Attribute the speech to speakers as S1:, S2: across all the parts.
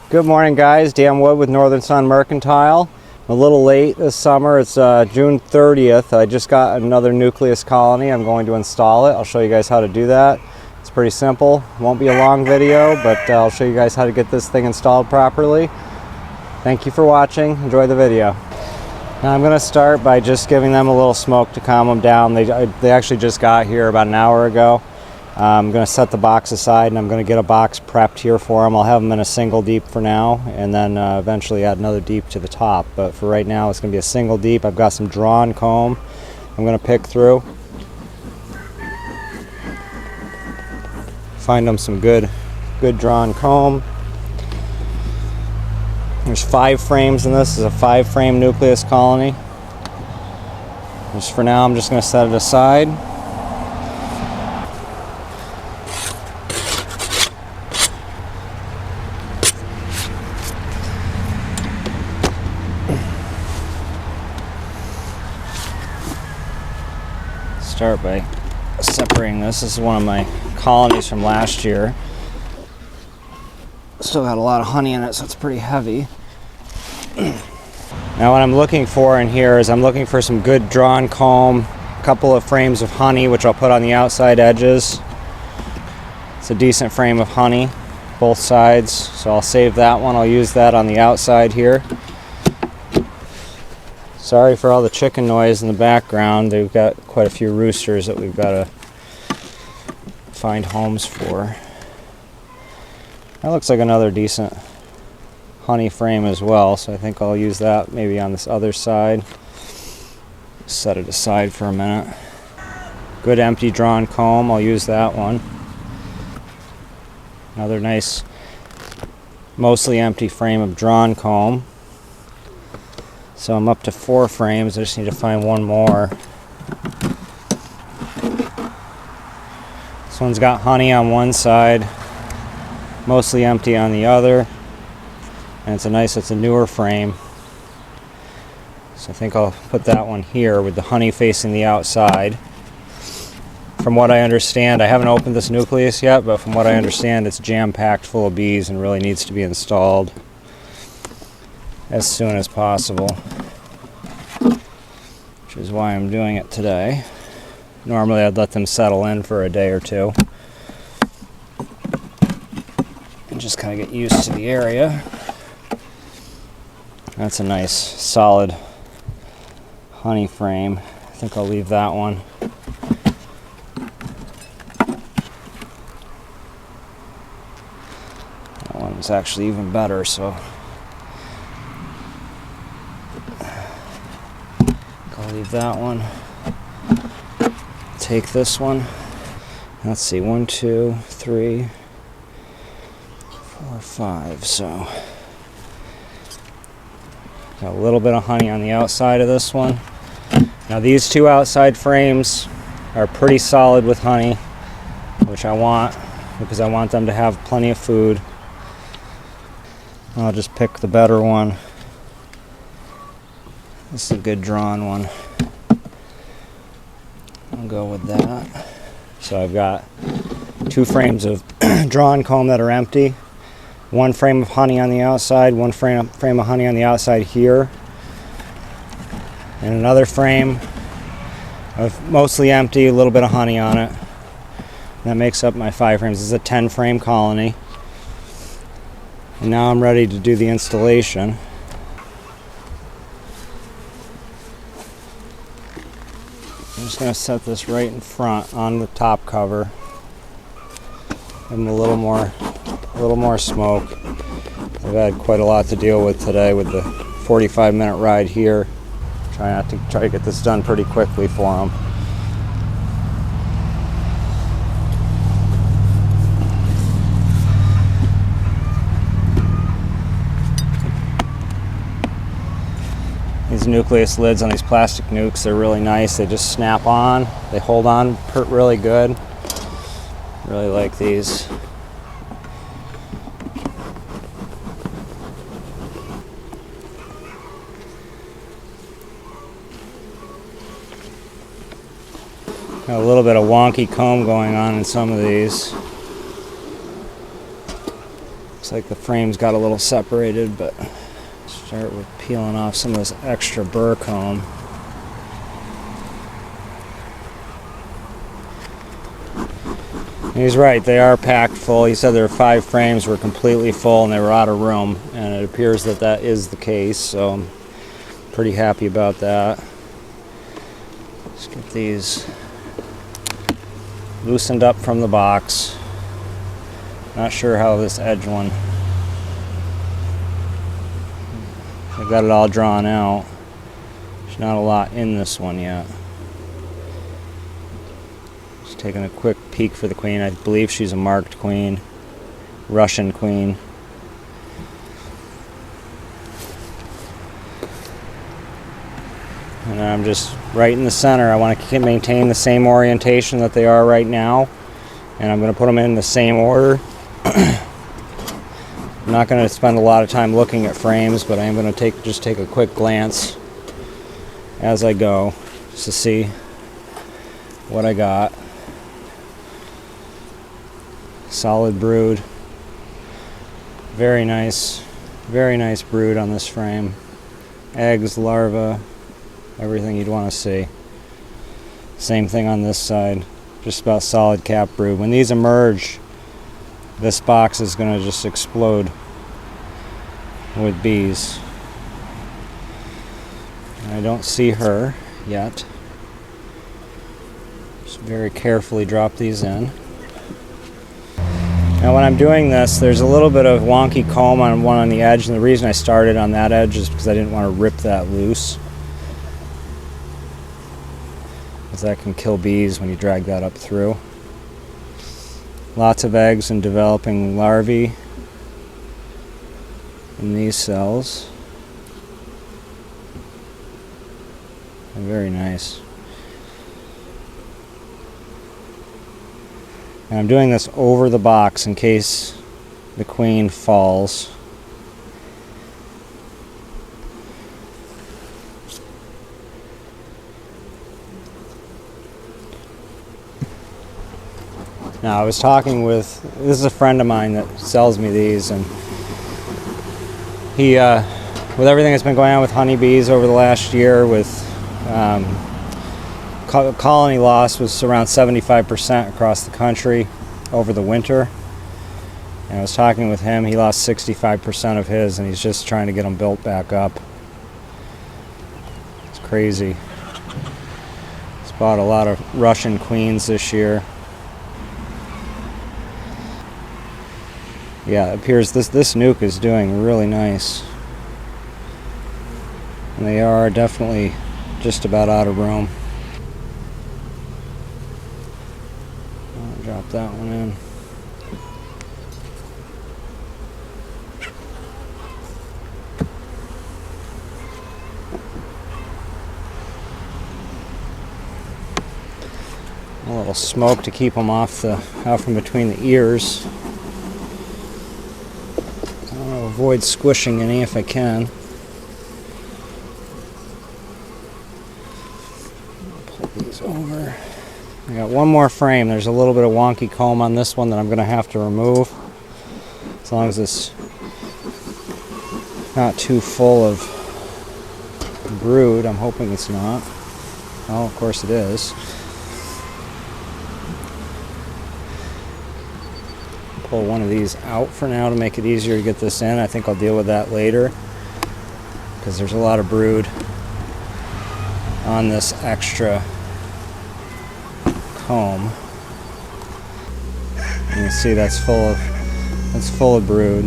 S1: Good morning, guys. Dan Wood with Northern Sun Mercantile. I'm a little late this summer. It's June 30th. I just got another nucleus colony. I'm going to install it. I'll show you guys how to do that. It's pretty simple. Won't be a long video, but I'll show you guys how to get this thing installed properly. Thank you for watching. Enjoy the video. Now I'm going to start by just giving them a little smoke to calm them down. They actually just got here about an hour ago. I'm going to set the box aside and I'm going to get a box prepped here for them. I'll have them in a single deep for now and then eventually add another deep to the top. But for right now it's going to be a single deep. I've got some drawn comb I'm going to pick through. Find them some good drawn comb. There's 5 frames in this. This is a 5-frame nucleus colony. Just for now I'm just going to set it aside. Start by separating this. This is one of my colonies from last year. Still got a lot of honey in it, so it's pretty heavy. Now what I'm looking for in here is I'm looking for some good drawn comb, a couple of frames of honey, which I'll put on the outside edges. It's a decent frame of honey, both sides, so I'll save that one. I'll use that on the outside here. Sorry for all the chicken noise in the background. They've got quite a few roosters that we've got to find homes for. That looks like another decent honey frame as well, so I think I'll use that maybe on this other side. Set it aside for a minute. Good empty drawn comb, I'll use that one. Another nice, mostly empty frame of drawn comb. So I'm up to 4 frames, I just need to find one more. This one's got honey on one side, mostly empty on the other. And it's a newer frame. So I think I'll put that one here with the honey facing the outside. From what I understand, I haven't opened this nucleus yet, but from what I understand, it's jam-packed full of bees and really needs to be installed as soon as possible, which is why I'm doing it today. Normally I'd let them settle in for a day or two and just kind of get used to the area. That's a nice solid honey frame. I think I'll leave that one. That one's actually even better, so I'll leave that one. Take this one. Let's see, 1, 2, 3, 4, 5. So got a little bit of honey on the outside of this one. Now these 2 outside frames are pretty solid with honey, which I want because I want them to have plenty of food. I'll just pick the better one. This is a good drawn one. I'll go with that. So I've got 2 frames of drawn comb that are empty. 1 frame of honey on the outside, 1 frame of honey on the outside here. And another frame of mostly empty, a little bit of honey on it. That makes up my 5 frames. This is a 10-frame colony. And now I'm ready to do the installation. I'm just going to set this right in front on the top cover. Give them a little more smoke. I've had quite a lot to deal with today with the 45-minute ride here. Try to get this done pretty quickly for them. These nucleus lids on these plastic nukes, they're really nice. They just snap on. They hold on really good. Really like these. Got a little bit of wonky comb going on in some of these. Looks like the frames got a little separated, but start with peeling off some of this extra burr comb. He's right, they are packed full. He said there were 5 frames were completely full and they were out of room, and it appears that that is the case, so I'm pretty happy about that. Let's get these loosened up from the box. Not sure how this edge one, I got it all drawn out. There's not a lot in this one yet. Just taking a quick peek for the queen. I believe she's a marked queen, Russian queen. And I'm just right in the center. I want to maintain the same orientation that they are right now, and I'm going to put them in the same order. I'm not going to spend a lot of time looking at frames, but I am going to just take a quick glance as I go just to see what I got. Solid brood. Very nice brood on this frame. Eggs, larvae, everything you'd want to see. Same thing on this side. Just about solid cap brood. When these emerge, this box is going to just explode with bees. I don't see her yet. Just very carefully drop these in. Now when I'm doing this, there's a little bit of wonky comb on one on the edge, and the reason I started on that edge is because I didn't want to rip that loose, because that can kill bees when you drag that up through. Lots of eggs and developing larvae in these cells. And very nice. And I'm doing this over the box in case the queen falls. Now I was talking with, this is a friend of mine that sells me these, and he, with everything that's been going on with honeybees over the last year, with colony loss was around 75% across the country over the winter. And I was talking with him, he lost 65% of his, and he's just trying to get them built back up. It's crazy. He's bought a lot of Russian queens this year. Yeah, it appears this nuke is doing really nice. And they are definitely just about out of room. I'll drop that one in. A little smoke to keep them out from between the ears. I'll avoid squishing any if I can. Pull these over. I got one more frame. There's a little bit of wonky comb on this one that I'm going to have to remove. As long as it's not too full of brood. I'm hoping it's not. Oh, of course it is. Pull one of these out for now to make it easier to get this in. I think I'll deal with that later, because there's a lot of brood on this extra comb. You can see that's full of brood.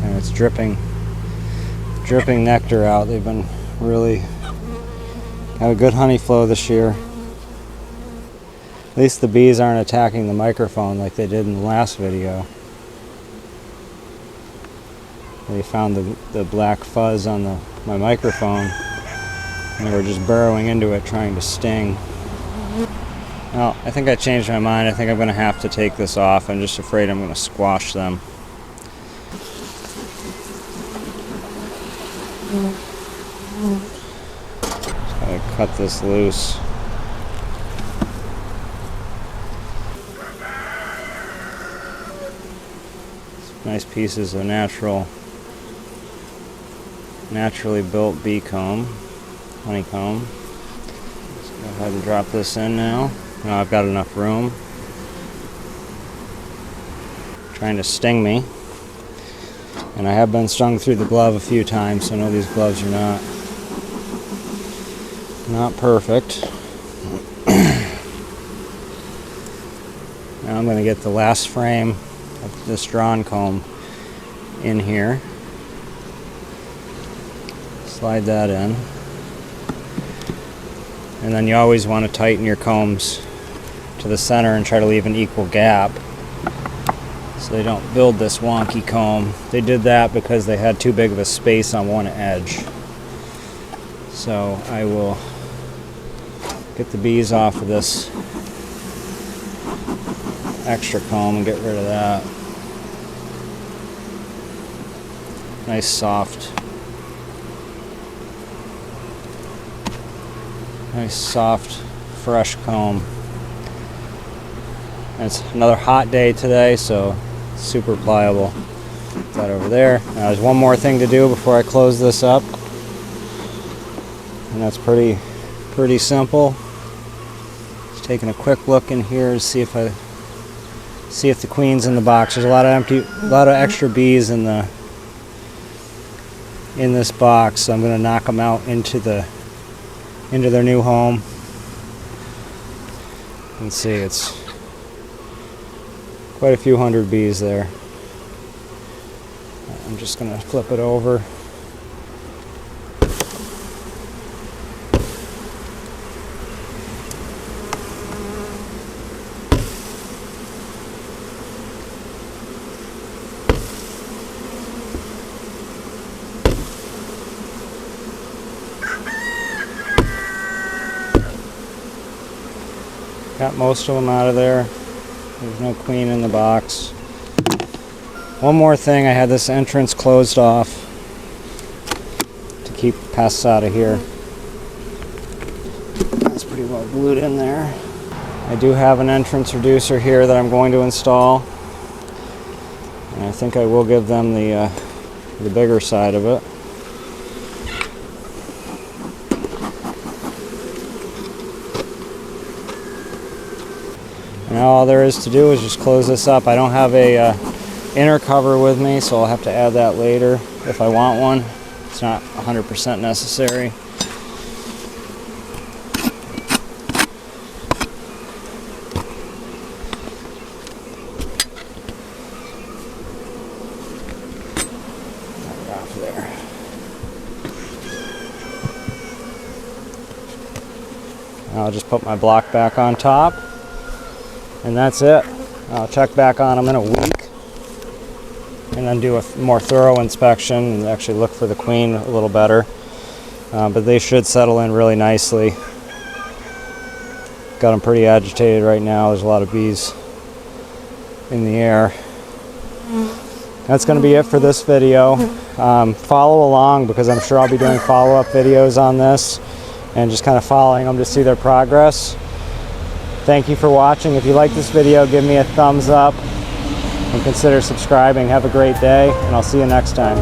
S1: And it's dripping nectar out. They've been really have a good honey flow this year. At least the bees aren't attacking the microphone like they did in the last video. They found the black fuzz on my microphone, and they were just burrowing into it trying to sting. Well, I think I changed my mind. I think I'm going to have to take this off. I'm just afraid I'm going to squash them. Cut this loose. Nice pieces of naturally built bee comb, honeycomb. Let's go ahead and drop this in now. Now I've got enough room. Trying to sting me. And I have been stung through the glove a few times, so I know these gloves are not perfect. Now I'm going to get the last frame of this drawn comb in here. Slide that in. And then you always want to tighten your combs to the center and try to leave an equal gap so they don't build this wonky comb. They did that because they had too big of a space on one edge. So I will get the bees off of this extra comb and get rid of that. Nice soft fresh comb. And it's another hot day today, so super pliable. Put that over there. Now there's one more thing to do before I close this up, and that's pretty simple. Just taking a quick look in here to see if the queen's in the box. There's a lot of extra bees in this box, so I'm going to knock them out into their new home. You can see it's quite a few hundred bees there. I'm just going to flip it over. Got most of them out of there. There's no queen in the box. One more thing, I had this entrance closed off to keep pests out of here. That's pretty well glued in there. I do have an entrance reducer here that I'm going to install. And I think I will give them the bigger side of it. Now all there is to do is just close this up. I don't have a inner cover with me, so I'll have to add that later if I want one. It's not 100% necessary. Off there. I'll just put my block back on top. And that's it. I'll check back on them in a week and then do a more thorough inspection and actually look for the queen a little better. But they should settle in really nicely. Got them pretty agitated right now. There's a lot of bees in the air. That's going to be it for this video. Follow along because I'm sure I'll be doing follow-up videos on this and just kind of following them to see their progress. Thank you for watching. If you like this video, give me a thumbs up and consider subscribing. Have a great day, and I'll see you next time.